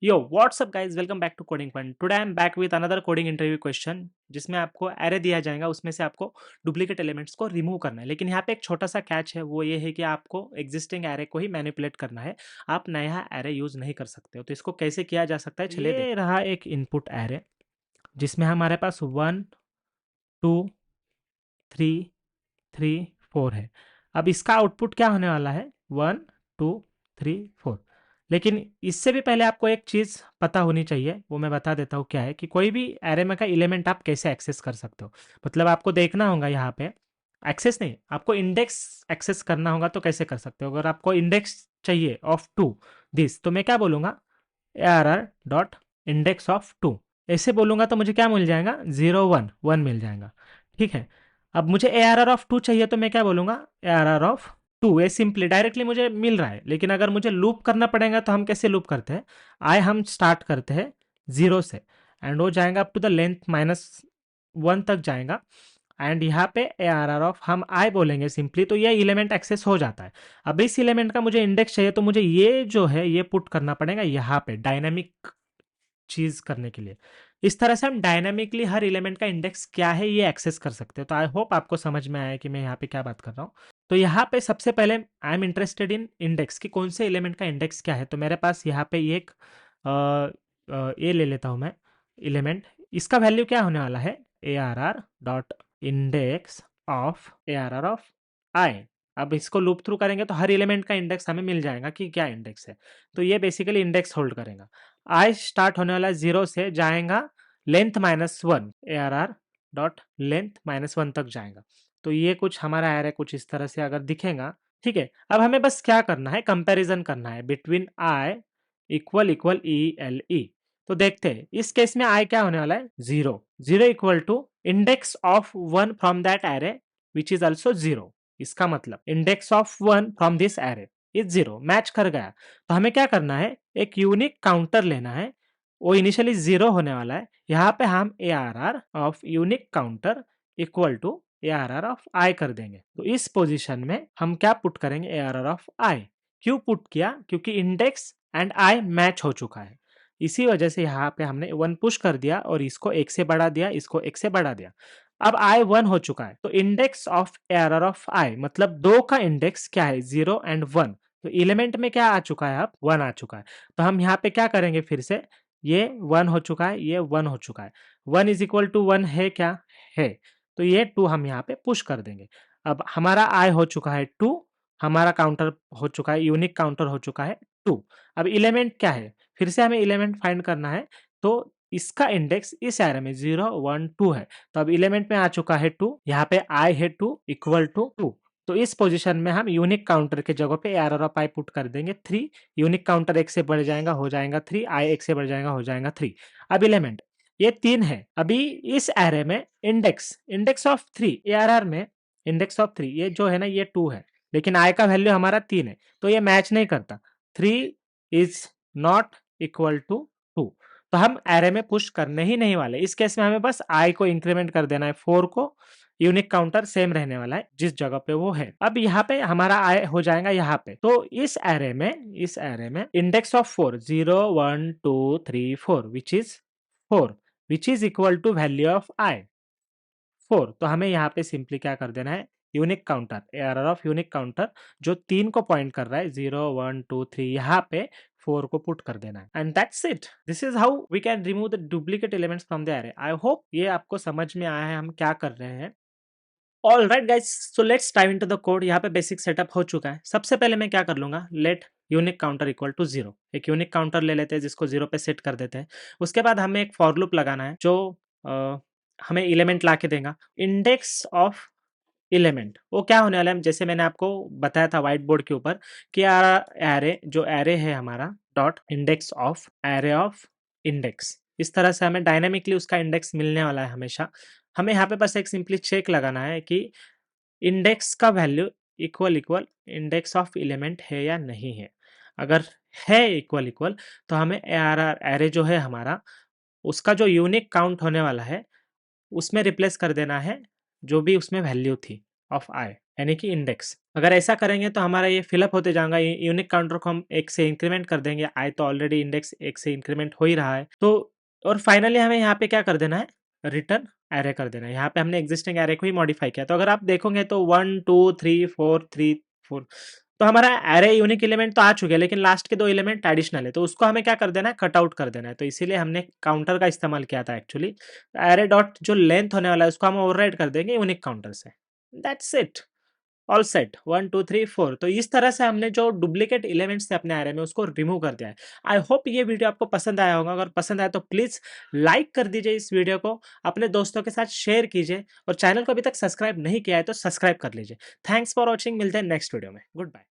Yo what's up guys, welcome back to Coding Point. Today I am back with another coding interview question जिसमें आपको array दिया जाएगा, उसमें से आपको डुप्लीकेट एलिमेंट्स को रिमूव करना है। लेकिन यहाँ पे एक छोटा सा कैच है, वो ये है कि आपको एग्जिस्टिंग एरे को ही मैनिपुलेट करना है, आप नया एरे यूज नहीं कर सकते हो। तो इसको कैसे किया जा सकता है, चलिए ये रहा एक इनपुट एरे जिसमें हमारे पास 1 2 3 3 4 है। अब इसका आउटपुट क्या होने वाला है, 1 2 3 4। लेकिन इससे भी पहले आपको एक चीज़ पता होनी चाहिए, वो मैं बता देता हूँ क्या है कि कोई भी एरे में का एलिमेंट आप कैसे एक्सेस कर सकते हो। मतलब आपको देखना होगा यहाँ पे एक्सेस नहीं, आपको इंडेक्स एक्सेस करना होगा। तो कैसे कर सकते हो, अगर आपको इंडेक्स चाहिए ऑफ टू दिस, तो मैं क्या बोलूँगा, ARR dot index of two. ऐसे बोलूँगा तो मुझे क्या मिल जाएगा, 0 1 1 मिल जाएगा। ठीक है, अब मुझे ARR ऑफ टू चाहिए तो मैं क्या बोलूँगा, ARR ऑफ टू। ये सिंपली डायरेक्टली मुझे मिल रहा है। लेकिन अगर मुझे लूप करना पड़ेगा तो हम कैसे लूप करते हैं, आई हम स्टार्ट करते हैं 0 से एंड वो जाएगा अप टू द लेंथ -1 तक जाएगा। एंड यहाँ पे ARR ऑफ हम आई बोलेंगे सिंपली, तो ये एलिमेंट एक्सेस हो जाता है। अब इस एलिमेंट का मुझे इंडेक्स चाहिए तो मुझे ये जो है ये पुट करना पड़ेगा यहाँ पे डायनामिक चीज करने के लिए। इस तरह से हम डायनामिकली हर एलिमेंट का इंडेक्स क्या है ये एक्सेस कर सकते हैं। तो आई होप आपको समझ में आया कि मैं यहाँ पे क्या बात कर रहा हूँ। तो यहाँ पे सबसे पहले I am interested in index कि कौन से एलिमेंट का इंडेक्स क्या है। तो मेरे पास यहाँ पे एक ये ले लेता हूँ मैं एलिमेंट। इसका वैल्यू क्या होने वाला है, ARR dot index of ARR of i. अब इसको लूप थ्रू करेंगे तो हर एलिमेंट का इंडेक्स हमें मिल जाएगा कि क्या इंडेक्स है। तो ये बेसिकली इंडेक्स होल्ड करेगा। आई स्टार्ट होने वाला 0 से जाएगा लेंथ -1, ARR डॉट लेंथ -1 तक जाएगा। तो ये कुछ हमारा एरे कुछ इस तरह से अगर दिखेगा। ठीक है, अब हमें बस क्या करना है, कंपैरिजन करना है between I equal equal ELE। तो देखते हैं इस केस में आई क्या होने वाला है, 0 0 equal to index of 1 from that array which is also 0। इसका मतलब index of 1 from this array is 0, match कर गया। तो हमें क्या करना है, एक यूनिक काउंटर लेना है, वो इनिशियली 0 होने वाला है। यहाँ पे हम ARR of unique counter equal to ARR of i कर देंगे। तो इस पोजीशन में हम क्या पुट करेंगे, ARR ऑफ आई। क्यों पुट किया, क्योंकि इंडेक्स एंड आई मैच हो चुका है। इसी वजह से यहाँ पे हमने 1 पुश कर दिया और इसको 1 से बढ़ा दिया, इसको 1 से बढ़ा दिया। अब आई 1 हो चुका है, तो इंडेक्स ऑफ ARR ऑफ आई मतलब दो का इंडेक्स क्या है, 0 एंड 1। तो एलिमेंट में क्या आ चुका है, अब 1 आ चुका है। तो हम यहाँ पे क्या करेंगे, फिर से ये 1 हो चुका है, ये 1 हो चुका है। 1 इज इक्वल टू 1 है क्या, है। तो ये 2 हम यहाँ पे पुश कर देंगे। अब हमारा आई हो चुका है 2, हमारा काउंटर हो चुका है, यूनिक काउंटर हो चुका है 2। अब एलिमेंट क्या है, फिर से हमें एलिमेंट फाइंड करना है। तो इसका इंडेक्स इस एरे में 0 1 2 है। तो अब एलिमेंट में आ चुका है 2, यहाँ पे आई है 2 इक्वल टू 2। तो इस पोजीशन में हम यूनिक काउंटर के जगह पे ARR ऑफ आई पुट कर देंगे 3। यूनिक काउंटर 1 से बढ़ जाएगा, हो जाएगा 3। आई 1 से बढ़ जाएगा, हो जाएगा 3। अब एलिमेंट ये 3 है। अभी इस एरे में इंडेक्स ऑफ 3 ARR में इंडेक्स ऑफ 3 ये जो है ना, ये 2 है। लेकिन आई का वैल्यू हमारा 3 है, तो ये मैच नहीं करता। 3 इज नॉट इक्वल टू 2। तो हम एरे में पुश करने ही नहीं वाले। इस केस में हमें बस आई को इंक्रीमेंट कर देना है 4 को। यूनिक काउंटर सेम रहने वाला है जिस जगह पे वो है। अब यहाँ पे हमारा आई हो जाएगा यहाँ पे। तो इस एरे में index of 4 0 1 2 3 4 which is equal to value of i 4। तो हमें यहाँ पे सिंपली क्या कर देना है, unique counter ARR of unique counter जो 3 को पॉइंट कर रहा है, 0 1 2 3, यहाँ पे 4 को पुट कर देना है। And that's it, this is how we can remove the duplicate elements from the array. I hope ये आपको समझ में आया है हम क्या कर रहे हैं। All right guys, so let's dive into the code. यहाँ पे बेसिक सेटअप हो चुका है। सबसे पहले मैं क्या कर लूंगा, let unique counter equal to 0। एक यूनिक काउंटर ले लेते हैं जिसको 0 पे सेट कर देते हैं। उसके बाद हमें एक फॉर लूप लगाना है जो हमें एलिमेंट ला के देगा। इंडेक्स ऑफ एलिमेंट वो क्या होने वाला है, जैसे मैंने आपको बताया था व्हाइट बोर्ड के ऊपर कि एरे जो एरे है हमारा dot index of array of index. इस तरह से हमें डायनामिकली उसका इंडेक्स मिलने वाला है हमेशा। हमें यहाँ पे बस एक सिंपली चेक लगाना है कि इंडेक्स का value equal equal index of element है या नहीं है। अगर है इक्वल इक्वल तो हमें एरे जो है हमारा, उसका जो यूनिक काउंट होने वाला है उसमें रिप्लेस कर देना है जो भी उसमें वैल्यू थी। ऑफ आई, यानी कि इंडेक्स। अगर ऐसा करेंगे तो हमारा ये फिलअप होते जाएगा, यूनिक काउंटर को हम 1 से इंक्रीमेंट कर देंगे, आई तो ऑलरेडी इंडेक्स 1 से इंक्रीमेंट हो ही रहा है। तो और फाइनली हमें यहाँ पे क्या कर देना है, रिटर्न एरे कर देना है। यहाँ पे हमने एग्जिस्टिंग एरे को ही मॉडिफाई किया। तो अगर आप देखोगे तो 1 2 3 4 3 4, तो हमारा एरे यूनिक एलिमेंट तो आ चुके हैं, लेकिन लास्ट के 2 एलिमेंट एडिशनल है, तो उसको हमें क्या कर देना है, कट आउट कर देना है। तो इसीलिए हमने काउंटर का इस्तेमाल किया था एक्चुअली। एरे डॉट जो लेंथ होने वाला है उसको हम ओवरराइड कर देंगे यूनिक काउंटर से। That's it, all set 1 2 3 4। तो इस तरह से हमने जो डुप्लीकेट एलिमेंट्स थे अपने एरे में उसको रिमूव कर दिया है। आई होप ये वीडियो आपको पसंद आया होगा। अगर पसंद आया तो प्लीज लाइक कर दीजिए इस वीडियो को, अपने दोस्तों के साथ शेयर कीजिए, और चैनल को अभी तक सब्सक्राइब नहीं किया है तो सब्सक्राइब कर लीजिए। थैंक्स फॉर वॉचिंग, मिलते हैं नेक्स्ट वीडियो में। Good bye.